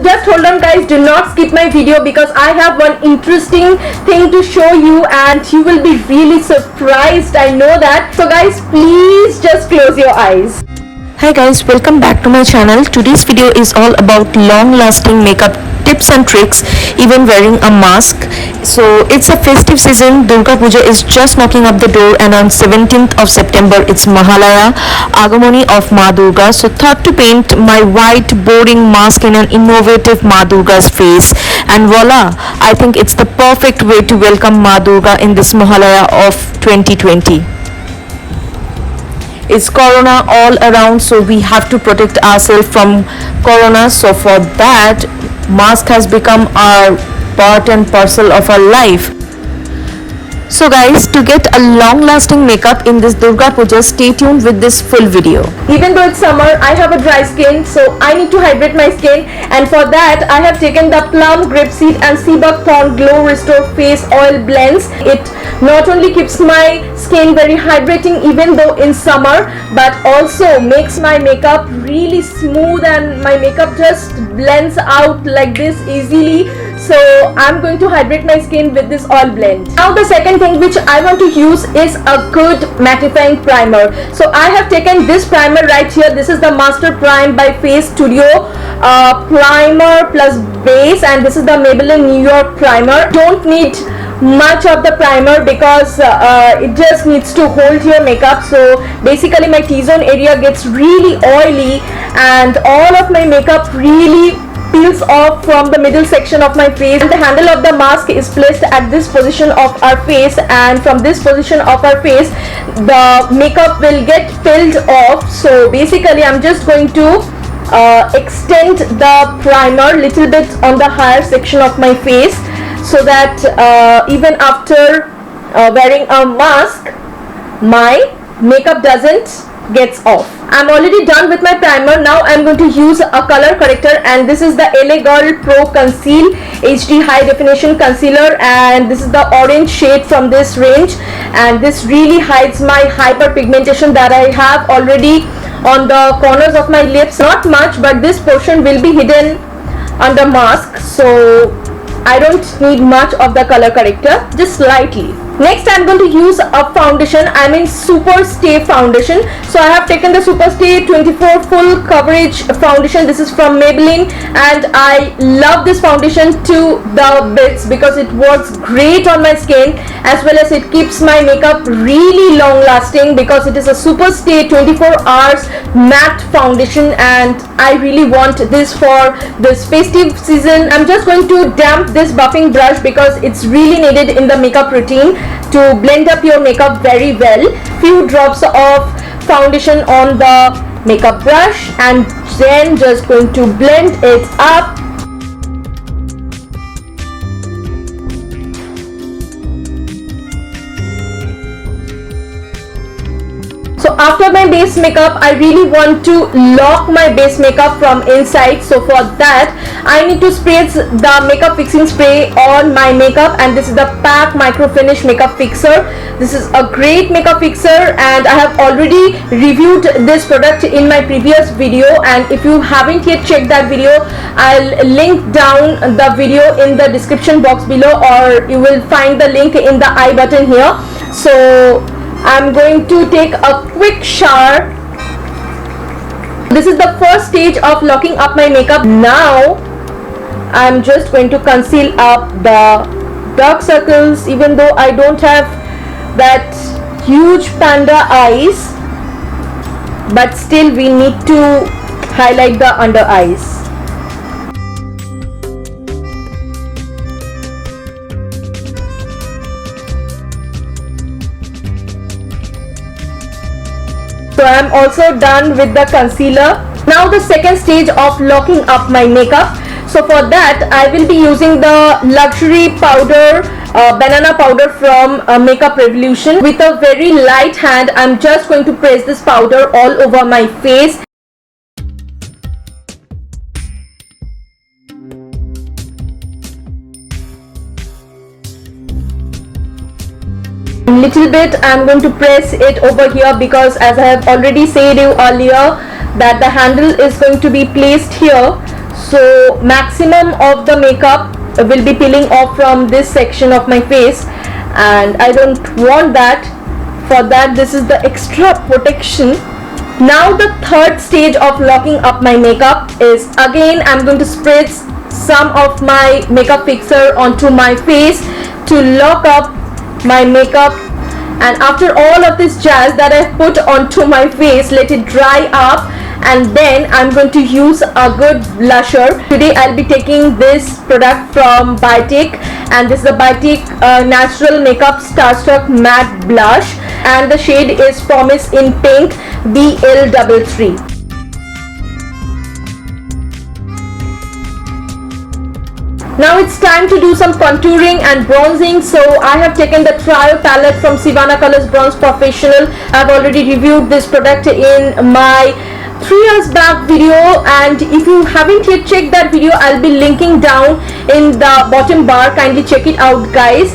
Just hold on guys, do not skip my video because I have one interesting thing to show you and you will be really surprised, I know that. So guys, please just close your eyes. Hi guys, welcome back to my channel. Today's video is all about long lasting makeup tips and tricks, even wearing a mask. So it's a festive season, Durga Puja is just knocking up the door, and on 17th of September it's Mahalaya Agomoni of Maa Durga. So thought to paint my white boring mask in an innovative Maa Durga's face, and voila, I think it's the perfect way to welcome Maa Durga in this Mahalaya of 2020. It's corona all around, so we have to protect ourselves from corona. So for that, mask has become our part and parcel of our life. So guys, to get a long lasting makeup in this Durga Puja, stay tuned with this full video. Even though it's summer, I have a dry skin, so I need to hydrate my skin, and for that I have taken the Plum Grapeseed and Sea Buckthorn Glow Restore Face Oil Blends. It not only keeps my skin very hydrating even though in summer, but also makes my makeup really smooth and my makeup just blends out like this easily. So I'm going to hydrate my skin with this oil blend. Now the second thing which I want to use is a good mattifying primer. So I have taken this primer right here. This is the Master Prime by Face Studio primer plus base, and this is the Maybelline New York primer. Don't need much of the primer because it just needs to hold your makeup. So basically my T-zone area gets really oily and all of my makeup really peels off from the middle section of my face. And the handle of the mask is placed at this position of our face, and from this position of our face the makeup will get peeled off. So basically I'm just going to extend the primer little bit on the higher section of my face, so that even after wearing a mask my makeup doesn't gets off. I'm already done with my primer. Now I'm going to use a color corrector, and this is the LA Girl Pro Conceal HD High Definition Concealer, and this is the orange shade from this range, and this really hides my hyperpigmentation that I have already on the corners of my lips. Not much, but this portion will be hidden under mask, so I don't need much of the color corrector, just slightly. Next I'm going to use a foundation. I mean Super Stay foundation. So I have taken the Super Stay 24 full coverage foundation. This is from Maybelline, and I love this foundation to the bits because it works great on my skin, as well as it keeps my makeup really long lasting because it is a Super Stay 24 hours matte foundation, and I really want this for this festive season. I'm just going to damp this buffing brush because it's really needed in the makeup routine to blend up your makeup very well. Few drops of foundation on the makeup brush, and then just going to blend it up. So after my base makeup, I really want to lock my base makeup from inside. So for that, I need to spray the makeup fixing spray on my makeup, and this is the PAC Micro Finish Makeup Fixer. This is a great makeup fixer, and I have already reviewed this product in my previous video, and if you haven't yet checked that video, I'll link down the video in the description box below, or you will find the link in the I button here. So I'm going to take a quick shower. This is the first stage of locking up my makeup. Now I'm just going to conceal up the dark circles, even though I don't have that huge panda eyes, but still we need to highlight the under eyes. So I'm also done with the concealer. Now the second stage of locking up my makeup. So for that I will be using the luxury powder, banana powder from Makeup Revolution. With a very light hand I'm just going to press this powder all over my face. Little bit I'm going to press it over here because, as I have already said you earlier, that the handle is going to be placed here. so maximum of the makeup will be peeling off from this section of my face, and I don't want that. For that, this is the extra protection. Now the third stage of locking up my makeup is, again I'm going to spread some of my makeup fixer onto my face to lock up my makeup. And after all of this jazz that I put onto my face, let it dry up, and then I'm going to use a good blusher. Today I'll be taking this product from Biotech, and this is the Biotech Natural Makeup Starstruck Matte Blush, and the shade is Promise in Pink BL33. Now it's time to do some contouring and bronzing. So I have taken the trial palette from Sivana Colors Bronze Professional. I've already reviewed this product in my 3 years back video, and if you haven't yet checked that video, I'll be linking down in the bottom bar. Kindly check it out, guys.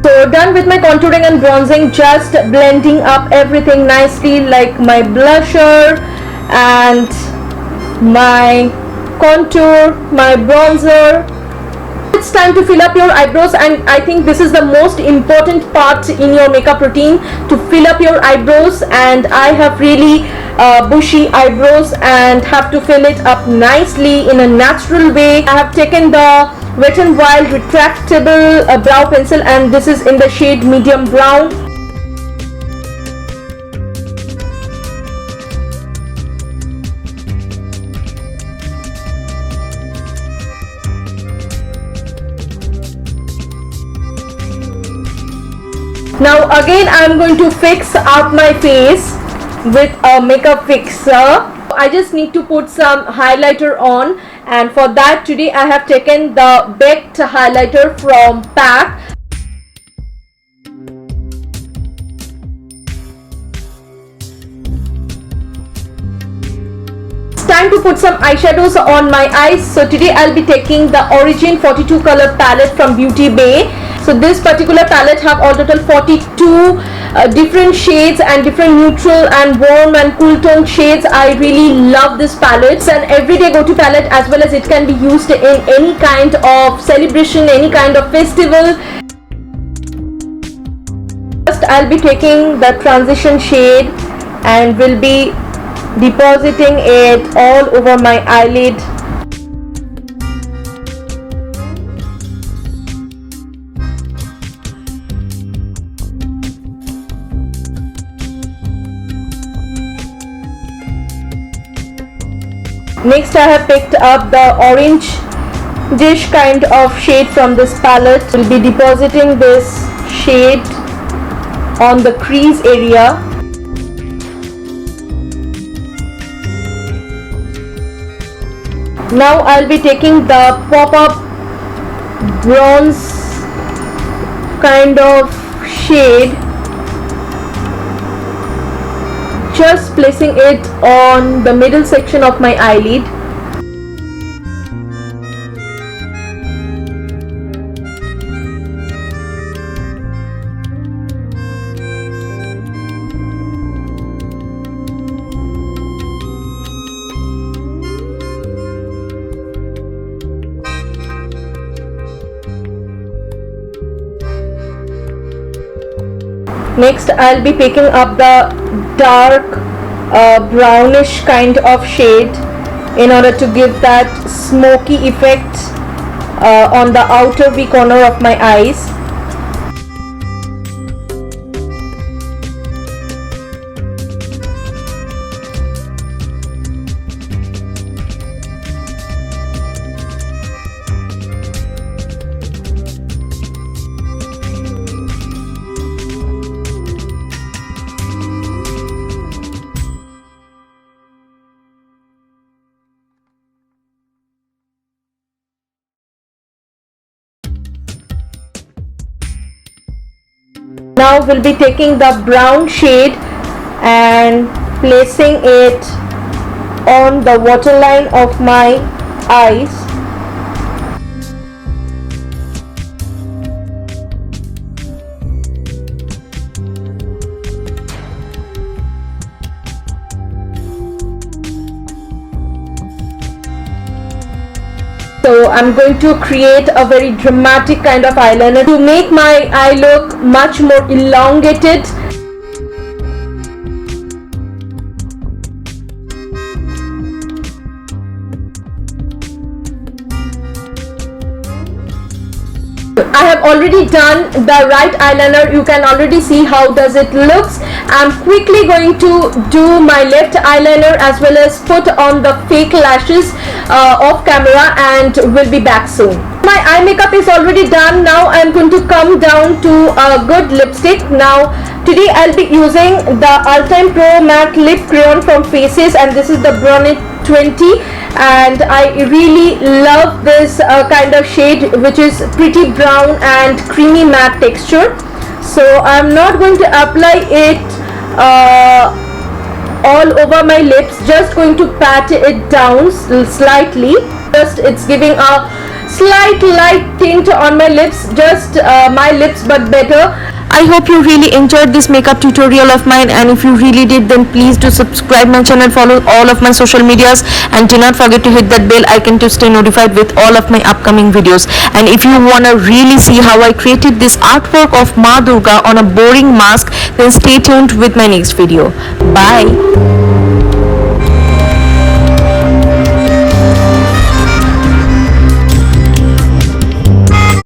So done with my contouring and bronzing, just blending up everything nicely, like my blusher and my contour, my bronzer. It's time to fill up your eyebrows, and I think this is the most important part in your makeup routine, to fill up your eyebrows. And I have really bushy eyebrows and have to fill it up nicely in a natural way. I have taken the Wet n Wild retractable brow pencil, and this is in the shade medium brown. Now again I am going to fix up my face with a makeup fixer. I just need to put some highlighter on, and for that today I have taken the Baked highlighter from PAC. It's time to put some eyeshadows on my eyes. So today I'll be taking the Origin 42 color palette from Beauty Bay. So this particular palette have all total 42 different shades and different neutral and warm and cool tone shades. I really love this palette. It's an everyday go-to palette, as well as it can be used in any kind of celebration, any kind of festival. First I'll be taking the transition shade and will be depositing it all over my eyelid. Next I have picked up the orange dish kind of shade from this palette. We'll be depositing this shade on the crease area. Now I'll be taking the pop-up bronze kind of shade, just placing it on the middle section of my eyelid. Next I'll be picking up the dark brownish kind of shade in order to give that smoky effect on the outer V corner of my eyes. Now we'll be taking the brown shade and placing it on the waterline of my eyes. I'm going to create a very dramatic kind of eyeliner to make my eye look much more elongated. I have already done the right eyeliner. You can already see how does it looks. I'm quickly going to do my left eyeliner as well as put on the fake lashes off camera, and will be back soon. My eye makeup is already done. Now I'm going to come down to a good lipstick. Now today I'll be using the All Time Pro Matte Lip Crayon from Faces, and this is the Brunette 20, and I really love this kind of shade, which is pretty brown and creamy matte texture. So I'm not going to apply it all over my lips, just going to pat it down slightly. Just it's giving a slight light tint on my lips, just my lips but better. I hope you really enjoyed this makeup tutorial of mine, and if you really did, then please do subscribe my channel, follow all of my social medias, and do not forget to hit that bell icon to stay notified with all of my upcoming videos. And if you want to really see how I created this artwork of Maa Durga on a boring mask, then stay tuned with my next video. Bye.